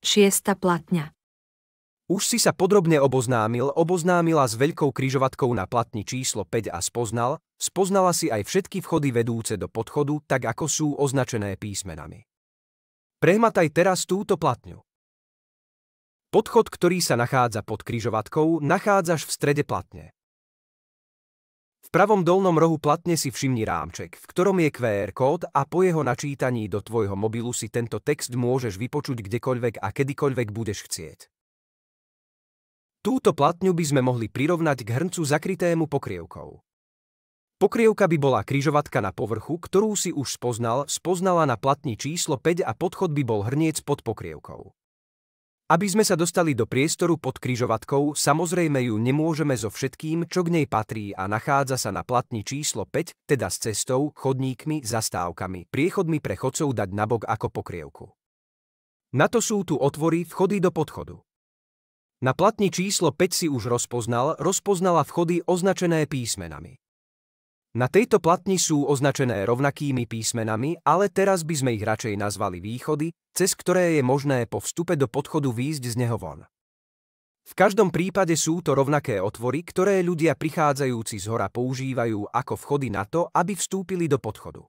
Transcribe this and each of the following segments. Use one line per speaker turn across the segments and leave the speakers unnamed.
Šiesta platňa.
Už si sa podrobne oboznámila s veľkou križovatkou na platni číslo 5 a spoznala si aj všetky vchody vedúce do podchodu, tak ako sú označené písmenami. Prehmataj teraz túto platňu. Podchod, ktorý sa nachádza pod križovatkou, nachádzaš v strede platne. V pravom dolnom rohu platne si všimni rámček, v ktorom je QR kód a po jeho načítaní do tvojho mobilu si tento text môžeš vypočuť kdekoľvek a kedykoľvek budeš chcieť. Túto platňu by sme mohli prirovnať k hrncu zakrytému pokrievkou. Pokrievka by bola križovatka na povrchu, ktorú si už spoznala na platni číslo 5 a podchod by bol hrniec pod pokrievkou. Aby sme sa dostali do priestoru pod križovatkou, samozrejme ju nemôžeme so všetkým, čo k nej patrí a nachádza sa na platni číslo 5, teda s cestou, chodníkmi, zastávkami, priechodmi pre chodcov dať nabok ako pokrievku. Na to sú tu otvory, vchody do podchodu. Na platni číslo 5 si už rozpoznala vchody označené písmenami. Na tejto platni sú označené rovnakými písmenami, ale teraz by sme ich radšej nazvali východy, cez ktoré je možné po vstupe do podchodu výjsť z neho von. V každom prípade sú to rovnaké otvory, ktoré ľudia prichádzajúci zhora používajú ako vchody na to, aby vstúpili do podchodu.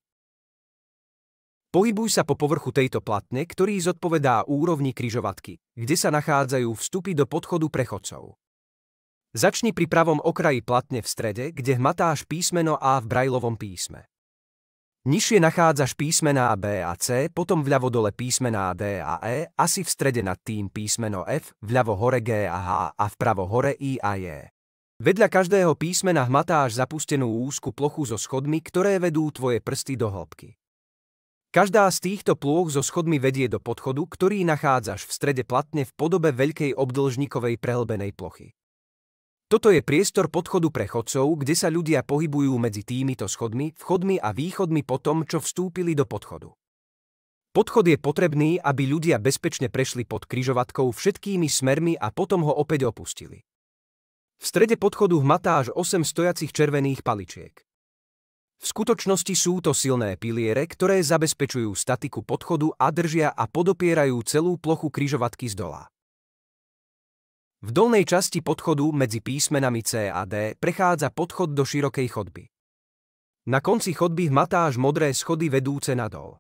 Pohybuj sa po povrchu tejto platne, ktorý zodpovedá úrovni križovatky, kde sa nachádzajú vstupy do podchodu pre chodcov. Začni pri pravom okraji platne v strede, kde hmatáš písmeno A v Braillovom písme. Nižšie nachádzaš písmená B a C, potom vľavo dole písmená D a E, asi v strede nad tým písmeno F, vľavo hore G a H a vpravo hore I a J. Vedľa každého písmena hmatáš zapustenú úzku plochu so schodmi, ktoré vedú tvoje prsty do hĺbky. Každá z týchto plôch so schodmi vedie do podchodu, ktorý nachádzaš v strede platne v podobe veľkej obdĺžnikovej prehlbenej plochy. Toto je priestor podchodu pre chodcov, kde sa ľudia pohybujú medzi týmito schodmi, vchodmi a východmi po tom, čo vstúpili do podchodu. Podchod je potrebný, aby ľudia bezpečne prešli pod križovatkou všetkými smermi a potom ho opäť opustili. V strede podchodu hmatáš 8 stojacich červených paličiek. V skutočnosti sú to silné piliere, ktoré zabezpečujú statiku podchodu a držia a podopierajú celú plochu križovatky zdola. V dolnej časti podchodu medzi písmenami C a D prechádza podchod do širokej chodby. Na konci chodby hmatáš modré schody vedúce nadol.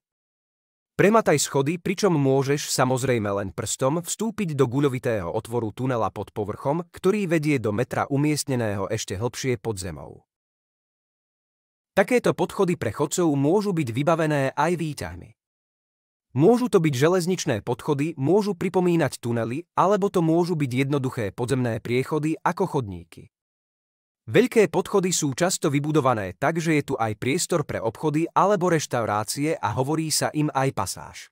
Premataj schody, pričom môžeš samozrejme len prstom vstúpiť do guľovitého otvoru tunela pod povrchom, ktorý vedie do metra umiestneného ešte hlbšie pod zemou. Takéto podchody pre chodcov môžu byť vybavené aj výťahmi. Môžu to byť železničné podchody, môžu pripomínať tunely, alebo to môžu byť jednoduché podzemné priechody ako chodníky. Veľké podchody sú často vybudované tak, že je tu aj priestor pre obchody alebo reštaurácie a hovorí sa im aj pasáž.